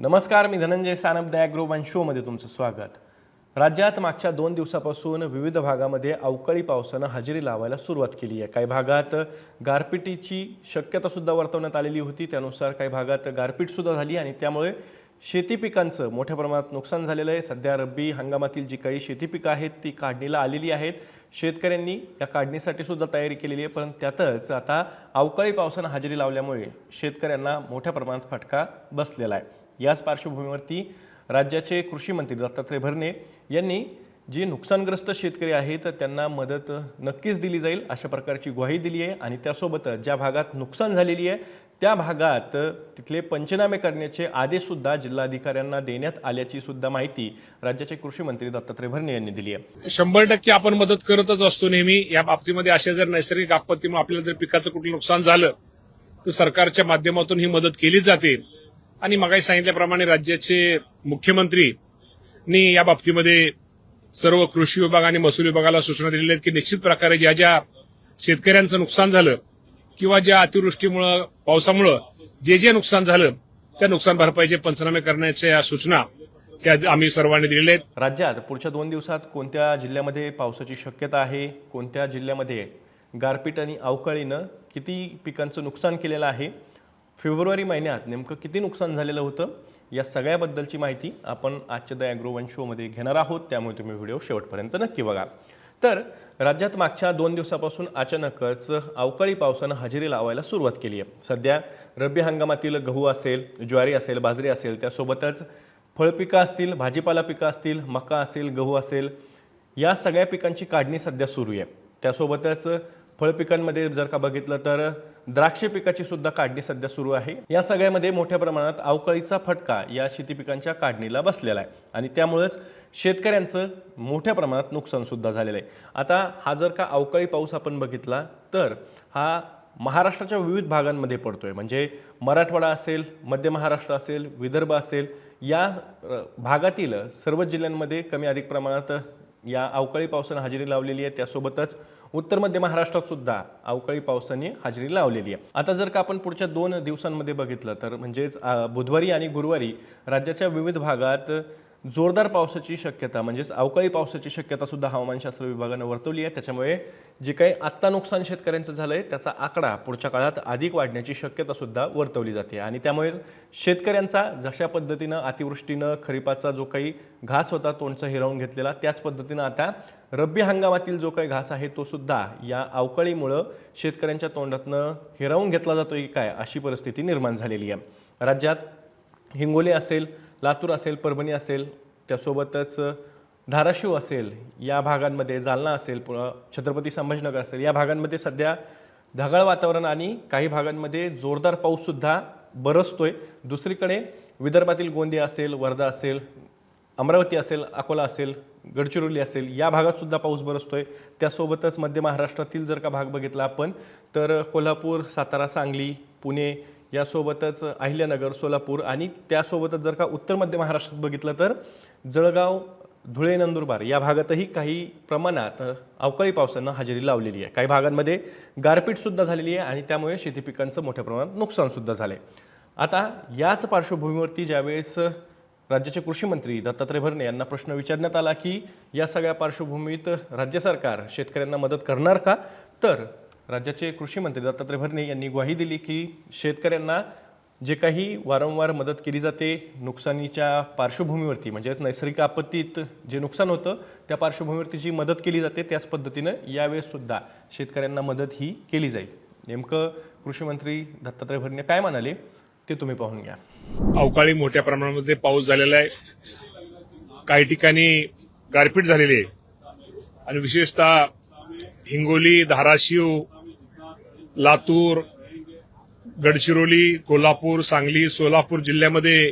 नमस्कार, मी Dhananjay Sanap the Agro One शोमध्ये तुमचं स्वागत। राज्यात मागच्या 2 दिवसापासून विविध भागामध्ये अवकाळी पावसानं हजेरी लावायला सुरुवात केली आहे। काही भागात गारपिटीची शक्यता सुद्धा वर्तवण्यात आलेली होती, त्यानुसार काही भागात गारपीट सुद्धा झाली आणि त्यामुळे शेती पिकांचं मोठ्या प्रमाणात नुकसान झालेलं आहे। सध्या रब्बी हंगामातील जी काही शेती पिकं आहेत ती काढणीला आलेली आहेत। शेतकऱ्यांनी या काढणीसाठी सुद्धा तयारी केलेली आहे, पण त्यातच आता अवकाळी पावसानं हजेरी लावल्यामुळे शेतकऱ्यांना मोठ्या प्रमाणात फटका बसलेला आहे। याच पार्श्वभूमीवरती राज्याचे कृषी मंत्री दत्तात्रय भरणे यांनी जे नुकसानग्रस्त शेतकरी आहेत त्यांना मदत नक्कीच दिली जाईल अशा प्रकारची ग्वाही दिली आहे आणि त्यासोबतच ज्या भागात नुकसान झालेली आहे त्या भागात तिथले पंचनामे करण्याचे आदेश सुद्धा जिल्हाधिकाऱ्यांना देण्यात आल्याची सुद्धा माहिती राज्याचे कृषी मंत्री दत्तात्रय भरणे यांनी दिली आहे। 100% आपण मदत करतच असतो नेहमी। या बाबतीमध्ये अशा जर नैसर्गिक आपत्तीमुळे आपल्याला जर पिकाचं कुठलं नुकसान झालं तर सरकारच्या माध्यमातून ही मदत केली जाते आणि मगाशी सांगितल्याप्रमाणे राज्याचे मुख्यमंत्रींनी या बाबतीमध्ये सर्व कृषी विभाग आणि महसूल विभागाला सूचना दिलेल्या आहेत की निश्चित प्रकारे ज्या ज्या शेतकऱ्यांचं नुकसान झालं किंवा ज्या अतिवृष्टीमुळे पावसामुळे जे नुकसान झालं त्या नुकसान भरपाईचे पंचनामे करण्याच्या सूचना त्या आम्ही सर्वांनी दिलेल्या आहेत। राज्यात पुढच्या 2 दिवसात कोणत्या जिल्ह्यामध्ये पावसाची शक्यता आहे, कोणत्या जिल्ह्यामध्ये गारपीट आणि अवकाळीनं किती पिकांचं नुकसान केलेलं आहे, फेब्रुवारी महिन्यात नेमकं किती नुकसान झालेलं होतं, या सगळ्याबद्दलची माहिती आपण आजच्या द ॲग्रो वन शोमध्ये घेणार आहोत, त्यामुळे तुम्ही व्हिडिओ शेवटपर्यंत नक्की बघा। तर राज्यात मागच्या 2 दिवसापासून अचानकच अवकाळी पावसानं हजेरी लावायला सुरुवात केली आहे। सध्या रब्बी हंगामातील गहू असेल, ज्वारी असेल, बाजरी असेल, त्यासोबतच फळपिकं असतील, भाजीपाला पिकं असतील, मका असेल, गहू असेल, या सगळ्या पिकांची काढणी सध्या सुरू आहे। त्यासोबतच फळपिकांमध्ये जर का बघितलं तर द्राक्ष पिकाची सुद्धा काढणी सध्या सुरू आहे। या सगळ्यामध्ये मोठ्या प्रमाणात अवकाळीचा फटका या शेती पिकांच्या काढणीला बसलेला आहे आणि त्यामुळेच शेतकऱ्यांचं मोठ्या प्रमाणात नुकसान सुद्धा झालेलं आहे। आता हा जर का अवकाळी पाऊस आपण बघितला तर हा महाराष्ट्राच्या विविध भागांमध्ये पडतोय, म्हणजे मराठवाडा असेल, मध्य महाराष्ट्र असेल, विदर्भ असेल, या भागातील सर्व जिल्ह्यांमध्ये कमी अधिक प्रमाणात या अवकाळी पावसानं हजेरी लावलेली आहे। त्यासोबतच उत्तर मध्य महाराष्ट्रात सुद्धा अवकाळी पावसाने हजेरी लावलेली आहे। आता जर का आपण पुढच्या 2 दिवसांमध्ये बघितलं तर म्हणजेच बुधवारी आणि गुरुवारी राज्याच्या विविध भागात जोरदार पावसाची शक्यता म्हणजेच अवकाळी पावसाची शक्यता सुद्धा हवामानशास्त्र विभागाने वर्तवली आहे। त्याच्यामुळे जे काही आत्ता नुकसान शेतकऱ्यांचं झालंय त्याचा आकडा पुढच्या काळात अधिक वाढण्याची शक्यता सुद्धा वर्तवली जाते आणि त्यामुळे शेतकऱ्यांचा जशा पद्धतीनं अतिवृष्टीनं खरीपाचा जो काही घास होता तोंडचा हिरावून घेतलेला, त्याच पद्धतीनं आता रब्बी हंगामातील जो काही घास आहे तो सुद्धा या अवकाळीमुळे शेतकऱ्यांच्या तोंडातनं हिरावून घेतला जातोय काय अशी परिस्थिती निर्माण झालेली आहे। राज्यात हिंगोली असेल, लातूर असेल, परभणी असेल, त्यासोबतच धाराशिव असेल, या भागांमध्ये जालना असेल, छत्रपती संभाजीनगर असेल, या भागांमध्ये सध्या ढगाळ वातावरण आणि काही भागांमध्ये जोरदार पाऊस सुद्धा बरसतोय। दुसरीकडे विदर्भातील गोंदिया असेल, वर्धा असेल, अमरावती असेल, अकोला असेल, गडचिरोली असेल, या भागात सुद्धा पाऊस बरसतोय। त्यासोबतच मध्य महाराष्ट्रातील जर का भाग बघितला आपण तर कोल्हापूर, सातारा, सांगली, पुणे, यासोबतच अहिल्यानगर, सोलापूर आणि त्यासोबतच जर का उत्तर मध्य महाराष्ट्रात बघितलं तर जळगाव, धुळे, नंदुरबार या भागातही काही प्रमाणात अवकाळी पावसानं हजेरी लावलेली आहे। काही भागांमध्ये गारपीट सुद्धा झालेली आहे आणि त्यामुळे शेती पिकांचं मोठ्या प्रमाणात नुकसान सुद्धा झालंय। आता याच पार्श्वभूमीवरती ज्यावेळेस राज्याचे कृषी मंत्री दत्तात्रय भरणे यांना प्रश्न विचारण्यात आला की या सगळ्या पार्श्वभूमीत राज्य सरकार शेतकऱ्यांना मदत करणार का, तर राज्याचे कृषी मंत्री दत्तात्रय भरणे यांनी ग्वाही दिली की शेतकऱ्यांना जे काही वारंवार मदत केली जाते नुकसानीच्या पार्श्वभूमीवरती, म्हणजेच नैसर्गिक आपत्तीत जे नुकसान होतं त्या पार्श्वभूमीवरती जी मदत केली जाते त्याच पद्धतीनं यावेळेस सुद्धा शेतकऱ्यांना मदत ही केली जाईल। नेमकं कृषी मंत्री दत्तात्रय भरणे काय म्हणाले ते तुम्ही पाहून घ्या। अवकाळी मोठ्या प्रमाणामध्ये पाऊस झालेला आहे, काही ठिकाणी गारपीट झालेली आहे आणि विशेषतः हिंगोली, धाराशिव, लातूर, गडचिरोली, कोल्हापूर, सांगली, सोलापूर जिल्ह्यामध्ये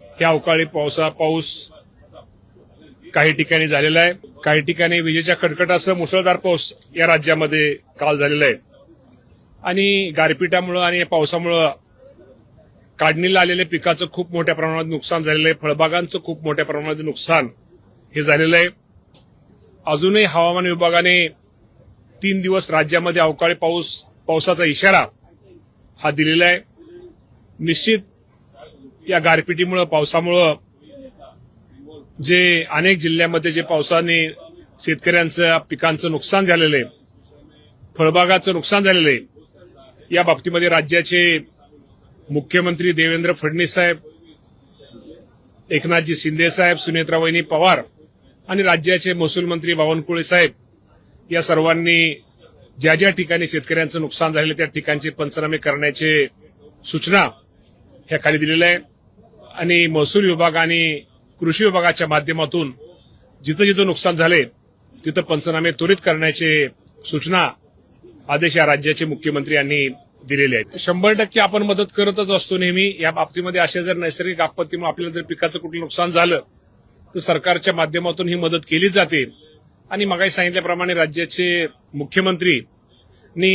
हे अवकाळी पाऊस काही ठिकाणी झालेला आहे। काही ठिकाणी विजेच्या कडकडाटासह मुसळधार पाऊस या राज्यामध्ये काल झालेला आहे आणि गारपिटामुळे आणि पावसामुळे काढणीला आलेल्या पिकाचं खूप मोठ्या प्रमाणात नुकसान झालेलं आहे। फळबागांचं खूप मोठ्या प्रमाणात नुकसान हे झालेलं आहे। अजूनही हवामान विभागाने 3 दिवस राज्यामध्ये अवकाळी पावसाचा इशारा हा दिलेला आहे। निश्चित या गारपिटीमुळं पावसामुळं जे अनेक जिल्ह्यामध्ये जे पावसाने शेतकऱ्यांचं पिकांचं नुकसान झालेलं आहे, फळबागाचं नुकसान झालेलं आहे, या बाबतीमध्ये राज्याचे मुख्यमंत्री देवेंद्र फडणवीस साहेब, एकनाथजी शिंदे साहेब, सुनेत्रावहिनी पवार आणि राज्याचे महसूल मंत्री बावनकुळे साहेब या सर्वांनी ज्या ज्या ठिकाणी शेतकऱ्यांचं नुकसान झालेलं त्या ठिकाणचे पंचनामे करण्याचे सूचना ह्या खाली दिलेल्या आहे आणि महसूल विभाग आणि कृषी विभागाच्या माध्यमातून जिथं जिथं नुकसान झाले तिथं पंचनामे त्वरित करण्याचे सूचना आदेश या राज्याचे मुख्यमंत्री यांनी दिलेले आहेत. 100% आपण मदत करतच असतो नेहमी. या बाबतीमध्ये अशा जर नैसर्गिक आपत्तीमुळे आपल्याला जर पिकाचं कुठलं नुकसान झालं तर सरकारच्या माध्यमातून ही मदत केली जाते आणि मगाशी सांगितल्याप्रमाणे राज्याचे मुख्यमंत्री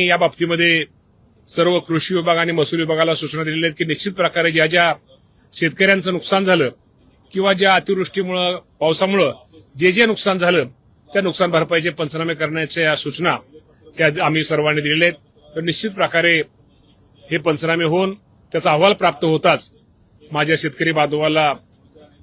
या बाबतीमध्ये सर्व कृषी विभाग आणि महसूल विभागाला सूचना दिलेल्या आहेत की निश्चित प्रकारे ज्या ज्या शेतकऱ्यांचं नुकसान झालं किंवा ज्या अतिवृष्टीमुळे पावसामुळे जे जे नुकसान झालं त्या नुकसान भरपाईचे पंचनामे करण्याच्या सूचना ह्या आम्ही सर्वांनी दिलेल्या आहेत. तर निश्चित प्रकारे हे पंचनामे होऊन त्याचा अहवाल प्राप्त होताच माझ्या शेतकरी बांधवाला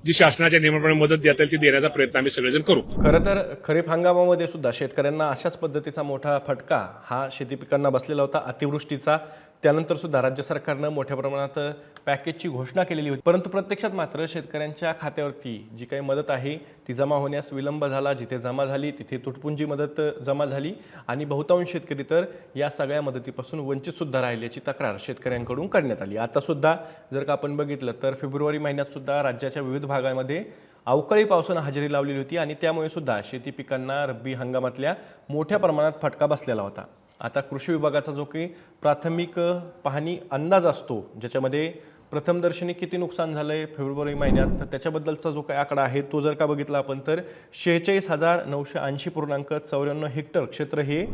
जी शासनाच्या नियमाप्रमाणे मदत देता येईल ती देण्याचा प्रयत्न आम्ही सगळेजण करू. खरं तर खरीप हंगामामध्ये सुद्धा शेतकऱ्यांना अशाच पद्धतीचा मोठा फटका हा शेती पिकांना बसलेला होता अतिवृष्टीचा. त्यानंतर सुद्धा राज्य सरकारनं मोठ्या प्रमाणात पॅकेजची घोषणा केलेली होती, परंतु प्रत्यक्षात मात्र शेतकऱ्यांच्या खात्यावरती जी काही मदत आहे ती जमा होण्यास विलंब झाला. जिथे जमा झाली तिथे तुटपुंजी मदत जमा झाली आणि बहुतांश शेतकरी तर या सगळ्या मदतीपासून वंचित सुद्धा राहिल्याची तक्रार शेतकऱ्यांकडून करण्यात आली. आता सुद्धा जर का आपण बघितलं तर फेब्रुवारी महिन्यात सुद्धा राज्याच्या विविध भागांमध्ये अवकाळी पावसानं हजेरी लावलेली होती आणि त्यामुळे सुद्धा शेती पिकांना रब्बी हंगामातल्या मोठ्या प्रमाणात फटका बसलेला होता. आता कृषी विभागाचा जो काही प्राथमिक पाहणी अंदाज असतो ज्याच्यामध्ये प्रथमदर्शनी किती नुकसान झालंय फेब्रुवारी महिन्यात, तर त्याच्याबद्दलचा जो काही आकडा आहे तो जर का बघितला आपण तर 46,980.94 हेक्टर क्षेत्र हे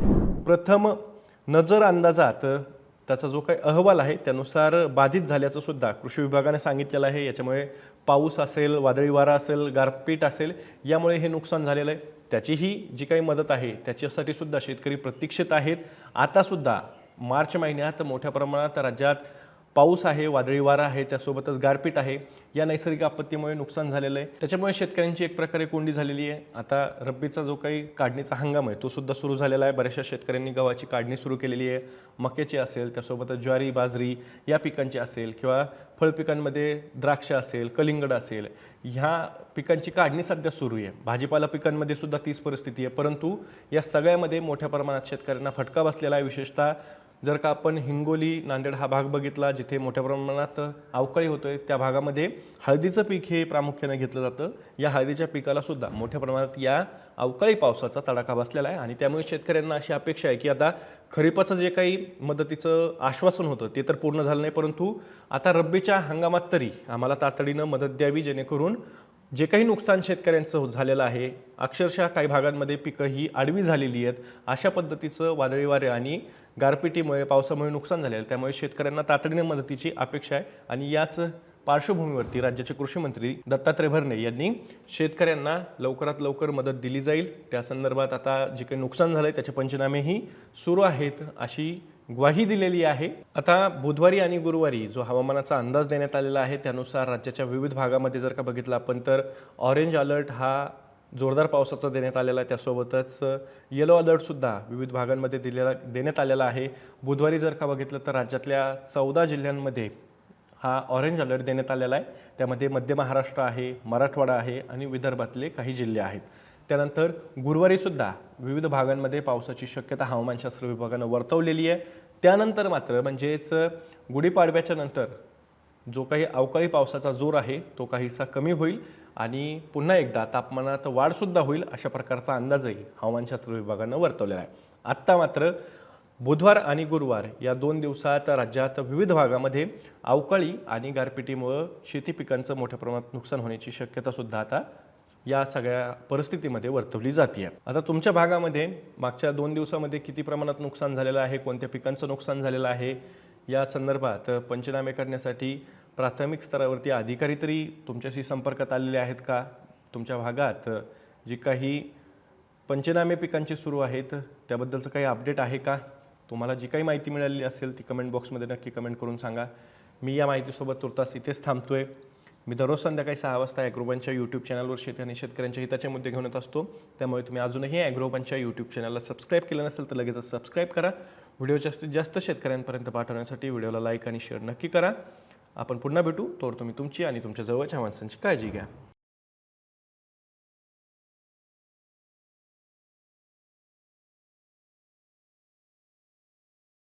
प्रथम नजर अंदाजात त्याचा जो काही अहवाल आहे त्यानुसार बाधित झाल्याचं सुद्धा कृषी विभागाने सांगितलेलं आहे. याच्यामुळे पाऊस असेल, वादळी वारा असेल, गारपीट असेल, यामुळे हे नुकसान झालेलं आहे. त्याचीही जी काही मदत आहे त्याच्यासाठी सुद्धा शेतकरी प्रतीक्षेत आहेत. आता सुद्धा मार्च महिन्यात मोठ्या प्रमाणात राज्यात पाऊस आहे, वादळी वारा आहे, त्यासोबतच गारपीट आहे. या नैसर्गिक आपत्तीमुळे नुकसान झालेलं आहे. त्याच्यामुळे शेतकऱ्यांची एक प्रकारे कोंडी झालेली आहे. आता रब्बीचा जो काही काढणीचा हंगाम आहे तो सुद्धा सुरू झालेला आहे. बऱ्याचशा शेतकऱ्यांनी गव्हाची काढणी सुरू केलेली आहे. मक्याची असेल, त्यासोबतच ज्वारी, बाजरी या पिकांची असेल किंवा फळपिकांमध्ये द्राक्ष असेल, कलिंगड असेल, ह्या पिकांची काढणी सध्या सुरू आहे. भाजीपाला पिकांमध्ये सुद्धा तीच परिस्थिती आहे. परंतु या सगळ्यामध्ये मोठ्या प्रमाणात शेतकऱ्यांना फटका बसलेला आहे. विशेषतः जर का आपण हिंगोली, नांदेड हा भाग बघितला जिथे मोठ्या प्रमाणात अवकाळी होतोय त्या भागामध्ये हळदीचं पीक हे प्रामुख्याने घेतलं जातं. या हळदीच्या पिकाला सुद्धा मोठ्या प्रमाणात या अवकाळी पावसाचा तडाखा बसलेला आहे आणि त्यामुळे शेतकऱ्यांना अशी अपेक्षा आहे की आता खरीपाचं जे काही मदतीचं आश्वासन होतं ते तर पूर्ण झालं नाही, परंतु आता रब्बीच्या हंगामात तरी आम्हाला तातडीनं मदत द्यावी जेणेकरून जे काही नुकसान शेतकऱ्यांचं झालेलं आहे, अक्षरशः काही भागांमध्ये पिकं ही आडवी झालेली आहेत. अशा पद्धतीचं वादळी वारे आणि गारपिटीमुळे पावसामुळे नुकसान झालेलं आहे. त्यामुळे शेतकऱ्यांना तातडीने मदतीची अपेक्षा आहे आणि याच पार्श्वभूमीवरती राज्याचे कृषी मंत्री दत्तात्रय भरणे यांनी शेतकऱ्यांना लवकरात लवकर मदत दिली जाईल. त्या संदर्भात आता जे काही नुकसान झालंय त्याचे पंचनामेही सुरू आहेत अशी ग्वाही दिलेली आहे. आता बुधवारी आणि गुरुवारी जो हवामानाचा अंदाज देण्यात आलेला आहे त्यानुसार राज्याच्या विविध भागामध्ये जर का बघितलं आपण तर ऑरेंज अलर्ट हा जोरदार पावसाचा देण्यात आलेला आहे. त्यासोबतच येलो अलर्टसुद्धा विविध भागांमध्ये देण्यात आलेला आहे. बुधवारी जर का बघितलं तर राज्यातल्या 14 जिल्ह्यांमध्ये हा ऑरेंज अलर्ट देण्यात आलेला आहे. त्यामध्ये मध्य महाराष्ट्र आहे, मराठवाडा आहे आणि विदर्भातले काही जिल्हे आहेत. त्यानंतर गुरुवारीसुद्धा विविध भागांमध्ये पावसाची शक्यता हवामानशास्त्र विभागानं वर्तवलेली आहे. त्यानंतर मात्र म्हणजेच गुढीपाडव्याच्या नंतर जो काही अवकाळी पावसाचा जोर आहे तो काहीसा कमी होईल आणि पुन्हा एकदा तापमानात वाढसुद्धा होईल अशा प्रकारचा अंदाजही हवामानशास्त्र विभागानं वर्तवलेला आहे. आत्ता मात्र बुधवार आणि गुरुवार या 2 दिवसात राज्यात विविध भागामध्ये अवकाळी आणि गारपिटीमुळे शेती पिकांचं मोठ्या प्रमाणात नुकसान होण्याची शक्यता सुद्धा आता या सगळ्या परिस्थितीमध्ये वर्तवली जाते. आता तुमच्या भागामध्ये मागच्या 2 दिवसामध्ये किती प्रमाणात नुकसान झालेलं आहे, कोणत्या पिकांचं नुकसान झालेलं आहे या संदर्भात पंचनामे करण्यासाठी प्राथमिक स्तरावरती अधिकारी तरी तुमच्याशी संपर्कात आलेले आहेत का? तुमच्या भागात जी काही पंचनामे पिकांची सुरू आहेत त्याबद्दलचं काही अपडेट आहे का? तुम्हाला जी काही माहिती मिळाली असेल ती कमेंट बॉक्समध्ये नक्की कमेंट करून सांगा. मी या माहितीसोबत तुर्तास इथेच थांबतोय. मी दररोज संध्याकाळी 6 वाजता ॲग्रोबनच्या यूट्यूब चॅनलवर शेती आणि शेतकऱ्यांच्या हिताचे मुद्दे घेऊन येत असतो. त्यामुळे तुम्ही अजूनही ॲग्रोबनच्या यूट्यूब चॅनलला सबस्क्राईब केलं नसेल तर लगेचच सबस्क्राईब करा. व्हिडिओ जास्तीत जास्त शेतकऱ्यांपर्यंत पाठवण्यासाठी व्हिडिओला लाईक आणि शेअर नक्की करा. आपण पुन्हा भेटू. तोवर तुम्ही तुमची आणि तुमच्या जवळच्या माणसांची काळजी घ्या.